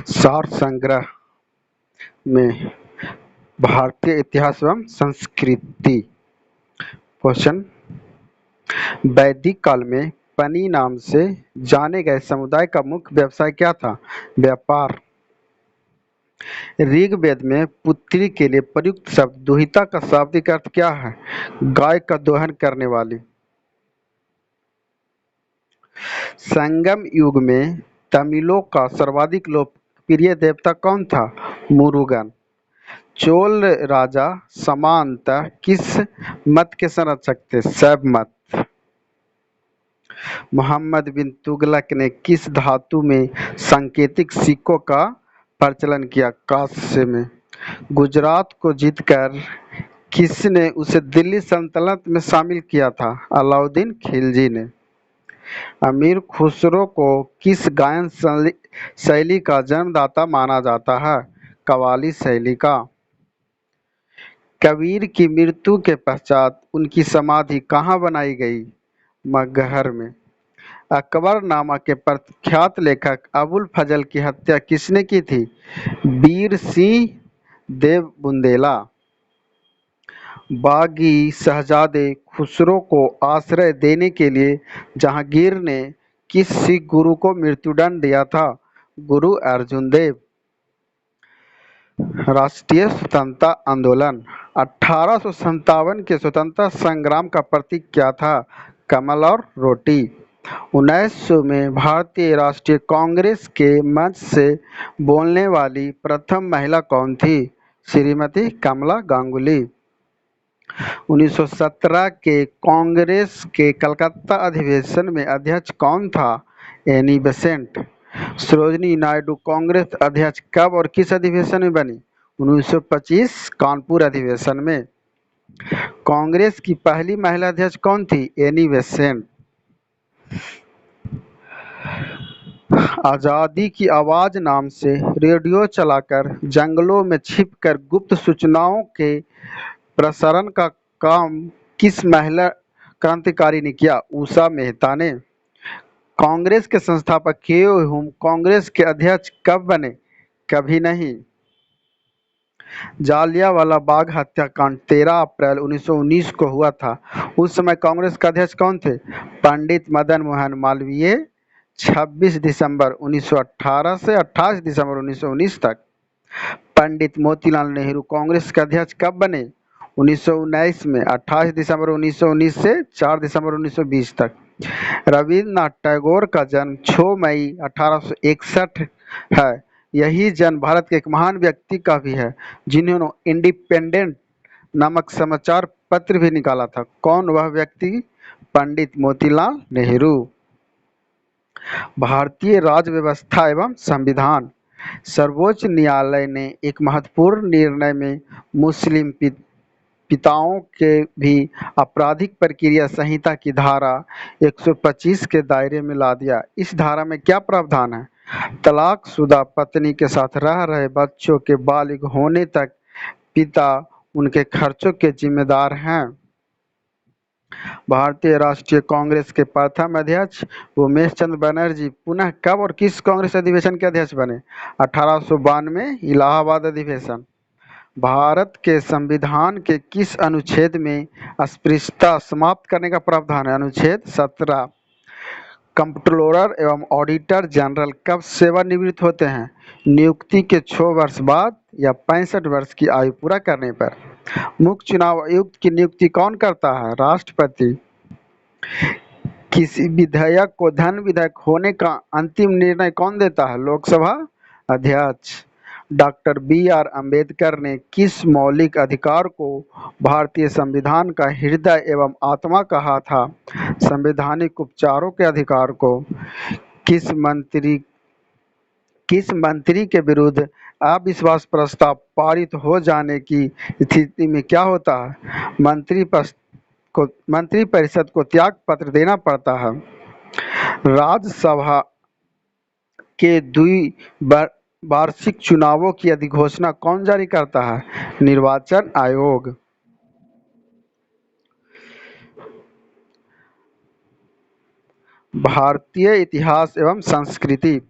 सार संग्रह में भारतीय इतिहास एवं संस्कृति। क्वेश्चन, वैदिक काल में पनी नाम से जाने गए समुदाय का मुख्य व्यवसाय क्या था? व्यापार। ऋग्वेद में पुत्री के लिए प्रयुक्त शब्द दुहिता का शाब्दिक अर्थ क्या है? गाय का दोहन करने वाली। संगम युग में तमिलों का सर्वाधिक लोकप्रिय देवता कौन था? मुरुगन। चोल राजा सामंतः किस मत के संरक्षक थे? शैव मत। मोहम्मद बिन तुगलक ने किस धातु में सांकेतिक सिक्कों का प्रचलन किया? कांस्य में। गुजरात को जीतकर किसने उसे दिल्ली सल्तनत में शामिल किया था? अलाउद्दीन खिलजी ने। अमीर खुसरो को किस गायन शैली का जन्मदाता माना जाता है? कव्वाली शैली का। कबीर की मृत्यु के पश्चात उनकी समाधि कहाँ बनाई गई? मगहर में। अकबरनामा के प्रख्यात लेखक अबुल फजल की हत्या किसने की थी? वीर सिंह देव बुंदेला। बागी शहजादे खुसरो को आश्रय देने के लिए जहांगीर ने किस सिख गुरु को मृत्युदंड दिया था? गुरु अर्जुन देव। राष्ट्रीय स्वतंत्रता आंदोलन 1857 के स्वतंत्रता संग्राम का प्रतीक क्या था? कमल और रोटी। 1900 में भारतीय राष्ट्रीय कांग्रेस के मंच से बोलने वाली प्रथम महिला कौन थी? श्रीमती कमला गांगुली। 1917 के कांग्रेस के कलकत्ता अधिवेशन में अध्यक्ष कौन था? Annie Besant. सरोजिनी नायडू कांग्रेस अध्यक्ष कब और किस अधिवेशन में बनी? 1925 कानपुर अधिवेशन में। कांग्रेस की पहली महिला अध्यक्ष कौन थी? Annie Besant. आजादी की आवाज नाम से रेडियो चलाकर जंगलों में छिपकर गुप्त सूचनाओं के प्रसारण का काम किस महिला क्रांतिकारी ने किया? उषा मेहता ने। कांग्रेस के संस्थापक ह्यूम कांग्रेस के अध्यक्ष कब बने? कभी नहीं। जालियांवाला बाग हत्याकांड 13 अप्रैल 1919 को हुआ था। उस समय कांग्रेस के अध्यक्ष कौन थे? पंडित मदन मोहन मालवीय। 26 दिसंबर 1918 से 28 दिसंबर 1919 तक। पंडित मोतीलाल नेहरू कांग्रेस के अध्यक्ष कब बने? 1919 में। 28 दिसंबर 1919 से 4 दिसंबर 1920 तक। रविन्द्रनाथ टैगोर का जन्म 6 मई 1861 है। यही जन्म भारत के एक महान व्यक्ति का भी है जिन्होंने इंडिपेंडेंट नामक समाचार पत्र भी निकाला था। कौन वह व्यक्ति? पंडित मोतीलाल नेहरू। भारतीय राज्य व्यवस्था एवं संविधान। सर्वोच्च न्यायालय ने एक महत्वपूर्ण निर्णय में मुस्लिम पिताओं के भी आपराधिक प्रक्रिया संहिता की धारा 125 के दायरे में ला दिया। इस धारा में क्या प्रावधान है? तलाकशुदा पत्नी के साथ रह रहे बच्चों के बालिग होने तक पिता उनके खर्चों के जिम्मेदार हैं। भारतीय राष्ट्रीय कांग्रेस के प्रथम अध्यक्ष उमेश चंद्र बनर्जी पुनः कब और किस कांग्रेस अधिवेशन के अध्यक्ष बने? 1892 इलाहाबाद अधिवेशन। भारत के संविधान के किस अनुच्छेद में अस्पृश्यता समाप्त करने का प्रावधान है? अनुच्छेद 17। कंप्ट्रोलर एवं ऑडिटर जनरल कब सेवानिवृत्त होते हैं? नियुक्ति के 6 वर्ष बाद या 65 वर्ष की आयु पूरा करने पर। मुख्य चुनाव आयुक्त की नियुक्ति कौन करता है? राष्ट्रपति। किसी विधेयक को धन विधेयक होने का अंतिम निर्णय कौन देता है? लोकसभा अध्यक्ष। Doctor B R. अम्बेडकर ने किस मौलिक अधिकार को भारतीय संविधान का हृदय एवं आत्मा कहा था? संवैधानिक उपचारों के अधिकार को। किस मंत्री के विरुद्ध अविश्वास प्रस्ताव पारित हो जाने की स्थिति में क्या होता है? मंत्री परिषद को त्याग पत्र देना पड़ता है। राज्यसभा के द्विवार्षिक चुनावों की अधिघोषणा कौन जारी करता है? निर्वाचन आयोग। भारतीय इतिहास एवं संस्कृति।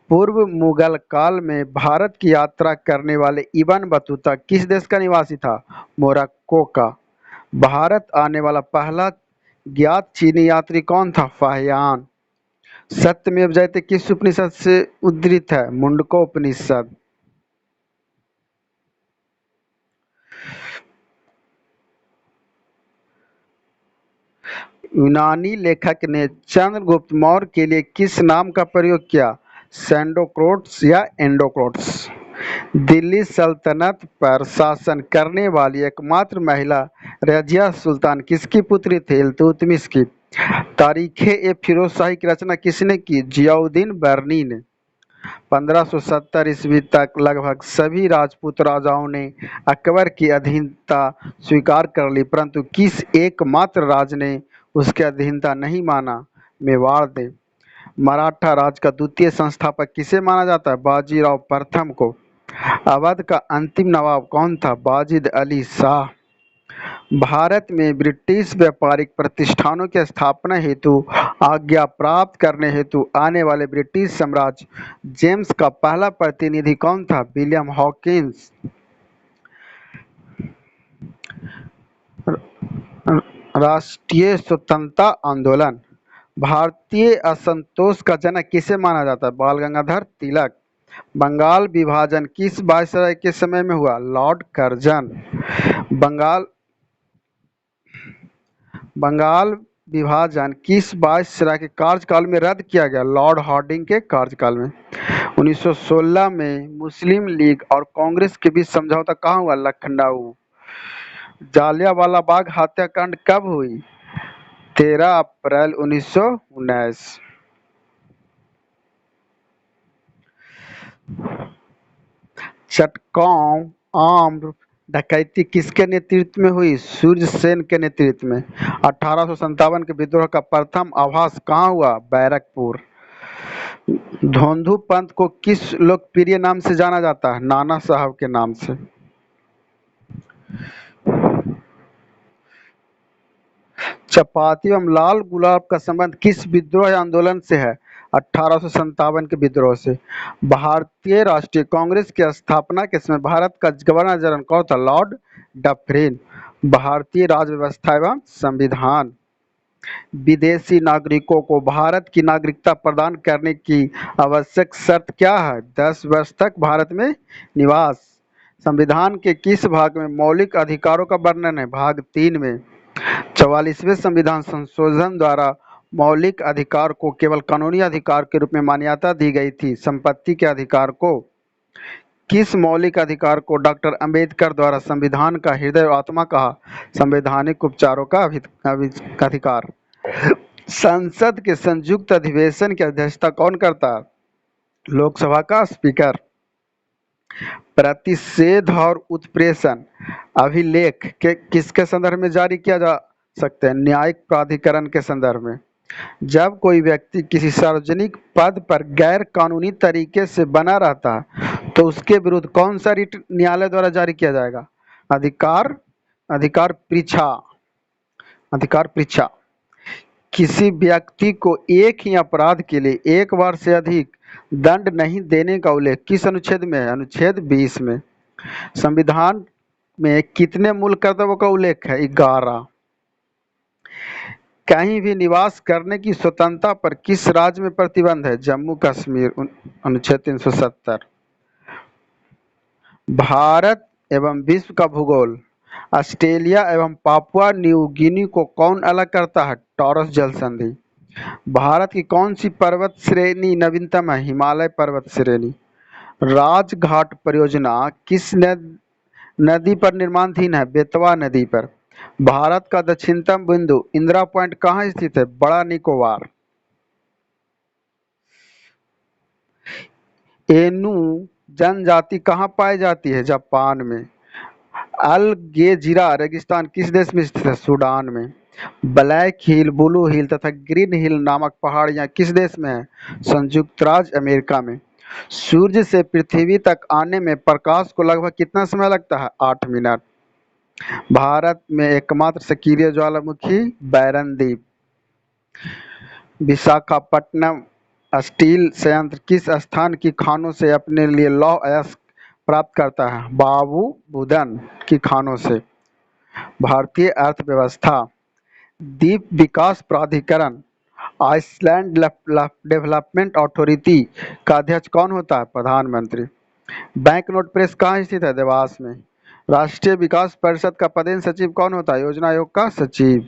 पूर्व मुगल काल में भारत की यात्रा करने वाले इब्न बतूता किस देश का निवासी था? मोरक्को का। भारत आने वाला पहला ज्ञात चीनी यात्री कौन था? फाहियान। सत्यमेव जयते किस उपनिषद से उद्धृत है? मुंडको उपनिषद। यूनानी लेखक ने चंद्रगुप्त मौर्य के लिए किस नाम का प्रयोग किया? सैंडोक्रोट्स या एंडोक्रोट्स। दिल्ली सल्तनत पर शासन करने वाली एकमात्र महिला रजिया सुल्तान किसकी पुत्री थी? इल्तुतमिश की। तारीख़-ए-फ़िरोज़शाही की रचना किसने की? ज़ियाउद्दीन बर्नी ने। 1570 ईस्वी तक लगभग सभी राजपूत राजाओं ने अकबर की अधीनता स्वीकार कर ली, परंतु किस एकमात्र राज ने उसकी अधीनता नहीं माना? मेवाड़ ने। मराठा राज का द्वितीय संस्थापक किसे माना जाता है? बाजीराव प्रथम को। अवध का अंतिम नवाब कौन था? वाजिद अली शाह। भारत में ब्रिटिश व्यापारिक प्रतिष्ठानों की स्थापना हेतु आज्ञा प्राप्त करने हेतु आने वाले ब्रिटिश सम्राट जेम्स का पहला प्रतिनिधि कौन था? William Hawkins. राष्ट्रीय स्वतंत्रता आंदोलन। भारतीय असंतोष का जनक किसे माना जाता है? बाल गंगाधर तिलक। बंगाल विभाजन किस वायसराय के समय में हुआ? Lord Curzon. बंगाल बंगाल विभाजन किस वायसराय के कार्यकाल में रद्द किया गया? लॉर्ड हार्डिंग के कार्यकाल में। 1916 में मुस्लिम लीग और कांग्रेस के बीच समझौता कहाँ हुआ? लखनऊ। जालियांवाला बाग हत्याकांड कब हुई? 13 अप्रैल 1919। चटगांव आम डकैती किसके नेतृत्व में हुई? सूर्य सेन के नेतृत्व में। 1857 के विद्रोह का प्रथम आभास कहाँ हुआ? बैरकपुर। धोंधू पंथ को किस लोकप्रिय नाम से जाना जाता है? नाना साहब के नाम से। चपाती एवं लाल गुलाब का संबंध किस विद्रोह या आंदोलन से है? 1857 के विद्रोह से। भारतीय राष्ट्रीय कांग्रेस की स्थापना के समय भारत का गवर्नर जनरल कौन था? Lord Dufferin. भारतीय राज्य व्यवस्था एवं संविधान। विदेशी नागरिकों को भारत की नागरिकता प्रदान करने की आवश्यक शर्त क्या है? 10 वर्ष तक भारत में निवास। संविधान के किस भाग में मौलिक अधिकारों का वर्णन है? भाग 3 में। 44वें संविधान संशोधन द्वारा मौलिक अधिकार को केवल कानूनी अधिकार के रूप में मान्यता दी गई थी। संपत्ति के अधिकार को। किस मौलिक अधिकार को डॉक्टर अंबेडकर द्वारा संविधान का हृदय और आत्मा कहा? संवैधानिक उपचारों का अधिकार। संसद के संयुक्त अधिवेशन की अध्यक्षता कौन करता है? लोकसभा का स्पीकर। प्रतिषेध और उत्प्रेषण अभिलेख के किसके संदर्भ में जारी किया जा सकते हैं? न्यायिक प्राधिकरण के संदर्भ में। जब कोई व्यक्ति किसी सार्वजनिक पद पर गैर कानूनी तरीके से बना रहता है तो उसके विरुद्ध कौन सा रिट न्यायालय द्वारा जारी किया जाएगा? अधिकार अधिकार परीक्षा। किसी व्यक्ति को एक ही अपराध के लिए एक बार से अधिक दंड नहीं देने का उल्लेख किस अनुच्छेद में है? अनुच्छेद 20 में। संविधान में कितने मूल कर्तव्यों का उल्लेख है? 11। कहीं भी निवास करने की स्वतंत्रता पर किस राज्य में प्रतिबंध है? जम्मू कश्मीर। अनुच्छेद 370। भारत एवं विश्व का भूगोल। ऑस्ट्रेलिया एवं पापुआ न्यू गिनी को कौन अलग करता है? टॉरस जल संधि। भारत की कौन सी पर्वत श्रेणी नवीनतम है? हिमालय पर्वत श्रेणी। राजघाट परियोजना किस नदी पर निर्माणाधीन है? बेतवा नदी पर। भारत का दक्षिणतम बिंदु इंदिरा पॉइंट कहाँ स्थित है? बड़ा निकोबार। एनू जनजाति कहाँ पाई जाती है? जापान में। अल गेजिरा रेगिस्तान किस देश में स्थित है? सूडान में। ब्लैक हिल, ब्लू हिल तथा ग्रीन हिल नामक पहाड़ियां किस देश में है? संयुक्त राज्य अमेरिका में। सूर्य से पृथ्वी तक आने में प्रकाश को लगभग कितना समय लगता है? 8 मिनट। भारत में एकमात्र सक्रिय ज्वालामुखी बैरन द्वीप। विशाखापट्टनम स्टील संयंत्र किस स्थान की खानों से अपने लिए लौह अयस्क प्राप्त करता है? बाबू बुदन की खानों से। भारतीय अर्थव्यवस्था। द्वीप विकास प्राधिकरण आइसलैंड डेवलपमेंट अथॉरिटी का अध्यक्ष कौन होता है? प्रधानमंत्री। बैंक नोट प्रेस कहाँ स्थित है? देवास में। राष्ट्रीय विकास परिषद का पदेन सचिव कौन होता है? योजना आयोग का सचिव।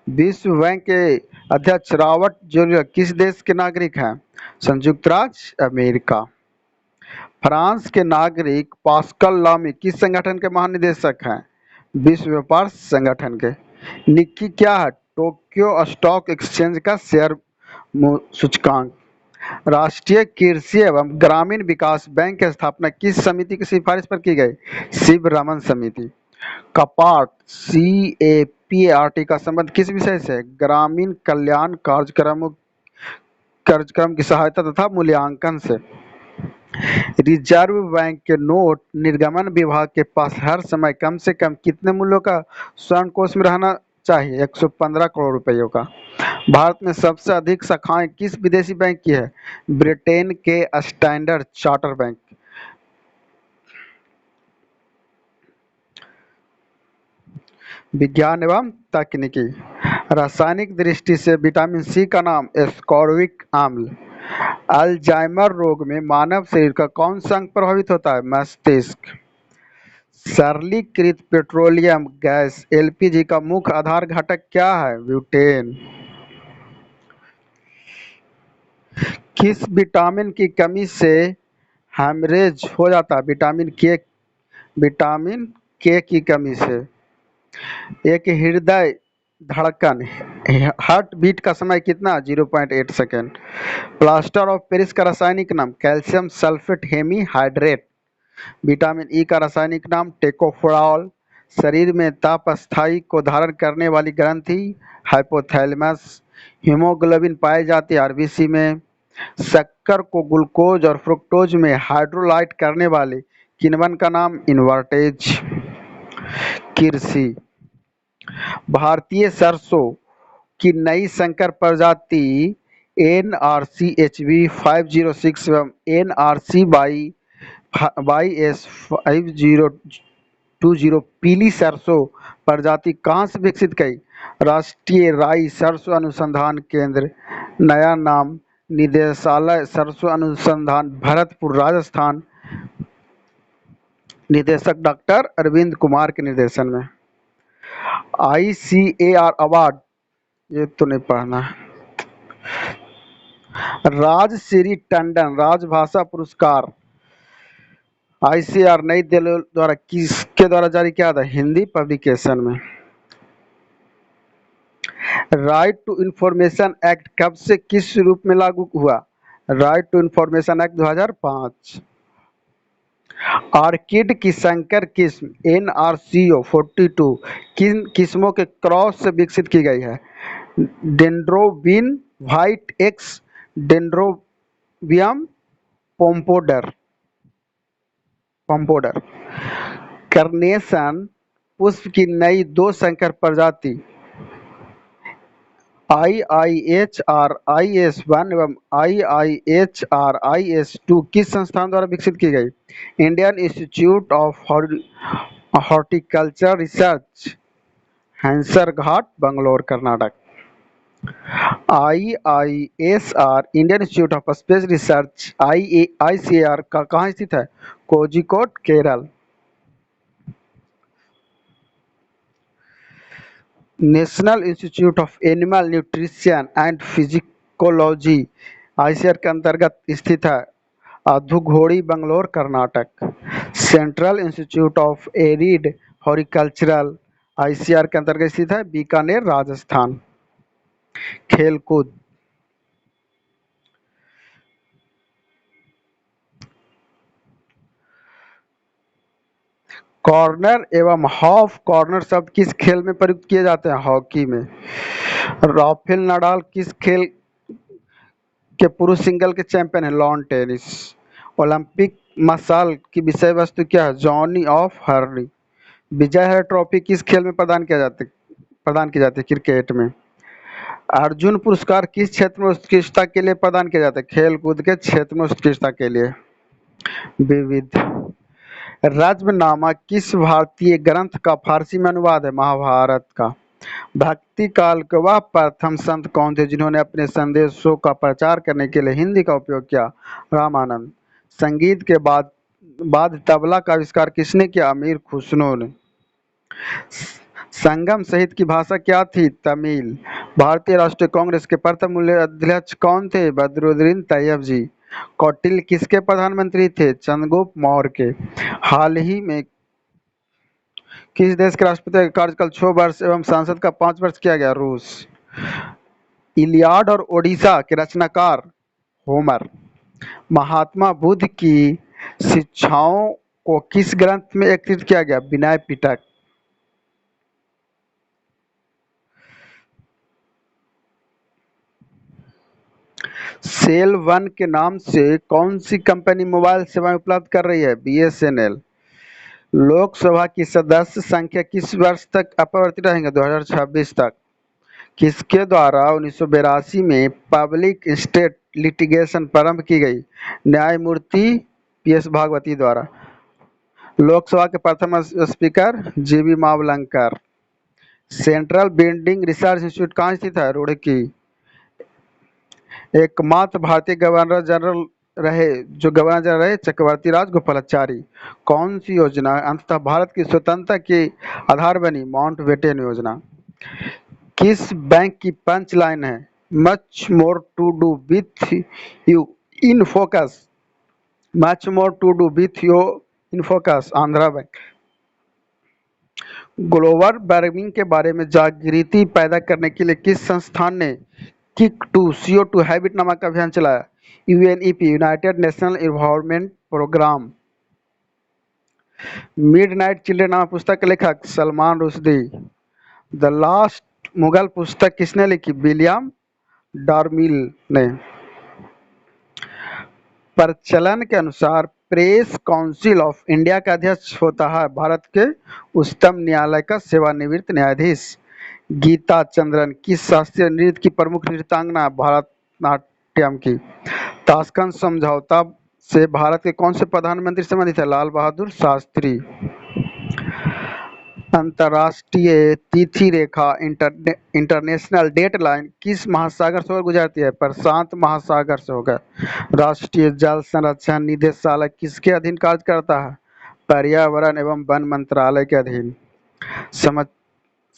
विश्व बैंक के अध्यक्ष रॉबर्ट जूलियर किस देश के नागरिक हैं? संयुक्त राज्य अमेरिका। फ्रांस के नागरिक पास्कल लामी किस संगठन के महानिदेशक हैं? विश्व व्यापार संगठन के। निक्की क्या है? टोक्यो स्टॉक एक्सचेंज का शेयर सूचकांक। राष्ट्रीय कृषि एवं ग्रामीण विकास बैंक की स्थापना किस समिति की सिफारिश पर की गई? शिवरमन समिति। कपाट CAPART का संबंध किस विषय से? ग्रामीण कल्याण कार्यक्रम की सहायता तथा मूल्यांकन से। रिजर्व बैंक के नोट निर्गमन विभाग के पास हर समय कम से कम कितने मूल्यों का स्वर्ण कोष में रहना चाहिए? 115 करोड़ रुपयों का। भारत में सबसे अधिक शाखाएं किस विदेशी बैंक की है? ब्रिटेन के स्टैंडर्ड चार्टर बैंक। विज्ञान एवं तकनीकी। रासायनिक दृष्टि से विटामिन सी का नाम एस्कॉर्बिक अम्ल। अल्जाइमर रोग में मानव शरीर का कौन सा अंग प्रभावित होता है? मस्तिष्क। सरलीकृत पेट्रोलियम गैस LPG का मुख्य आधार घटक क्या है? ब्यूटेन। किस विटामिन की कमी से हेमरेज हो जाता है? विटामिन के की कमी से। एक हृदय धड़कन हार्ट बीट का समय कितना? 0.8 सेकेंड। प्लास्टर ऑफ पेरिस का रासायनिक नाम? Calcium sulphate hemihydrate. Vitamin E का रासायनिक नाम? टेकोफेरॉल। शरीर में ताप स्थायी को धारण करने वाली ग्रंथि? हाइपोथैलेमस। हीमोग्लोबिन पाई जाती है RBC में। शक्कर को ग्लूकोज और फ्रुक्टोज में हाइड्रोलाइट करने वाले किण्वन का नाम? इन्वर्टेज। कृषि। भारतीय सरसों की नई संकर प्रजाति NRCHB 506 एवं NRC YS 5020 पीली सरसों प्रजाति कहाँ से विकसित की? राष्ट्रीय राई सरसों अनुसंधान केंद्र। नया नाम निदेशालय सरसों अनुसंधान भरतपुर राजस्थान। निदेशक डॉक्टर अरविंद कुमार के निर्देशन में। ICAR अवार्ड, ये तो नहीं पढ़ना है। राजश्री टंडन राजभाषा पुरस्कार ICAR नई दिल्ली द्वारा किसके द्वारा जारी किया था? हिंदी पब्लिकेशन में। राइट टू इंफॉर्मेशन एक्ट कब से किस रूप में लागू हुआ? Right to information act 2005। Orchid की संकर किस्म NRCO 42 किन किस्मों के क्रॉस से विकसित की गई है? Dendrobium white X, dendrobium pompadour. Carnation पुष्प की नई 2 संकर प्रजाति IIHR IS1 एवं IIHR IS2 किस संस्थान द्वारा विकसित की गई? Indian Institute of Horticulture Research, Hesaraghatta, Bangalore, Karnataka. IISR Indian Institute of Space Research ICAR का कहाँ स्थित है? Kozhikode, Kerala. National institute of animal nutrition and physiology ICAR के अंतर्गत स्थित है Adugodi, Bangalore, Karnataka. Central institute of arid horticultural ICAR के अंतर्गत स्थित है बीकानेर, राजस्थान। खेलकूद। कॉर्नर एवं हाफ कॉर्नर शब्द किस खेल में प्रयुक्त किए जाते हैं? हॉकी में। राफेल नडाल किस खेल के पुरुष सिंगल के चैंपियन है? Lawn tennis. ओलंपिक मशाल की विषय वस्तु क्या है? Johnny of हर्नी। Vijay her trophy किस खेल में प्रदान की जाती है? क्रिकेट में। अर्जुन पुरस्कार किस क्षेत्र में उत्कृष्टता के लिए प्रदान किया जाता है? खेल कूद के क्षेत्र में उत्कृष्टता के लिए। विविध। रज्मनामा किस भारतीय ग्रंथ का फारसी में अनुवाद है? महाभारत का। भक्ति काल के वह प्रथम संत कौन थे जिन्होंने अपने संदेशों का प्रचार करने के लिए हिंदी का उपयोग किया? रामानंद। संगीत के बाद तबला का आविष्कार किसने किया? अमीर खुसरो ने। संगम सहित की भाषा क्या थी? तमिल। भारतीय राष्ट्रीय कांग्रेस के प्रथम मूल्य अध्यक्ष कौन थे? बदरुद्दीन तैयब जी। कौटिल्य किसके प्रधानमंत्री थे? चंद्रगुप्त मौर्य के। हाल ही में किस देश के राष्ट्रपति का कार्यकाल 6 वर्ष एवं सांसद का 5 वर्ष किया गया? रूस। इलियाड और ओडिसा के रचनाकार? होमर। महात्मा बुद्ध की शिक्षाओं को किस ग्रंथ में एकत्रित किया गया? विनय पिटक। सेल वन के नाम से कौन सी कंपनी मोबाइल सेवाएं उपलब्ध कर रही है? BSNL। लोकसभा की सदस्य संख्या किस वर्ष तक अपरिवर्तित रहेंगे? 2026 तक। किसके द्वारा 1982 में पब्लिक स्टेट लिटिगेशन प्रारंभ की गई? न्यायमूर्ति PS भागवती द्वारा। लोकसभा के प्रथम speaker GB Mavalankar. Central building research institute कहाँ स्थित है? रुड़की। एकमात्र भारतीय गवर्नर जनरल रहे चक्रवर्ती राजगोपालाचारी। कौन सी योजना अंततः भारत की स्वतंत्रता के आधार बनी? माउंटबेटन योजना। किस बैंक की पंच लाइन है? Much more to do with you in focus. Much more to do with you in focus. Andhra bank. Global warming के बारे में जागृति पैदा करने के लिए किस संस्थान ने किक टू CO2 हैबिट नामक अभियान चलाया? UNEP, United National Environment Programme. Midnight children नामक पुस्तक के लेखक? सलमान रुश्दी। द लास्ट मुगल पुस्तक किसने लिखी? विलियम डार्मिल ने। प्रचलन के अनुसार प्रेस काउंसिल ऑफ इंडिया का अध्यक्ष होता है भारत के उच्चतम न्यायालय का सेवानिवृत्त न्यायाधीश। गीता चंद्रन किस शास्त्रीय नृत्य की प्रमुख नृत्यांगना है? भारतनाट्यम की। ताशकंद समझौता से भारत के कौन से प्रधानमंत्री संबंधित है? लाल बहादुर शास्त्री। अंतर्राष्ट्रीय तिथि रेखा इंटरनेशनल डेडलाइन किस महासागर से होकर गुजरती है? प्रशांत महासागर से होकर। राष्ट्रीय जल संरक्षण निदेशालय किसके अधीन कार्य करता है? पर्यावरण एवं वन मंत्रालय के अधीन।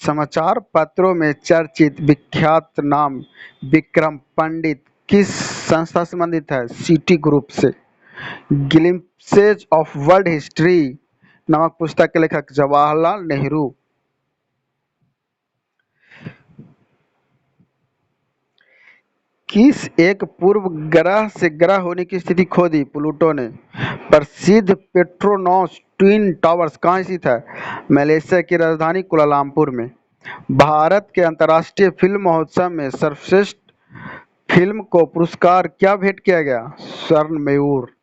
समाचार पत्रों में चर्चित विख्यात नाम विक्रम पंडित किस संस्था से संबंधित है? सिटी ग्रुप से। ग्लिम्पसेज ऑफ वर्ल्ड हिस्ट्री नामक पुस्तक के लेखक? जवाहरलाल नेहरू। किस एक पूर्व ग्रह से ग्रह होने की स्थिति खो दी? प्लूटो ने। प्रसिद्ध पेट्रोनॉस ट्विन टावर्स कहाँ स्थित है? मलेशिया की राजधानी कुलालमपुर में। भारत के अंतर्राष्ट्रीय फिल्म महोत्सव में सर्वश्रेष्ठ फिल्म को पुरस्कार क्या भेंट किया गया? स्वर्ण मयूर।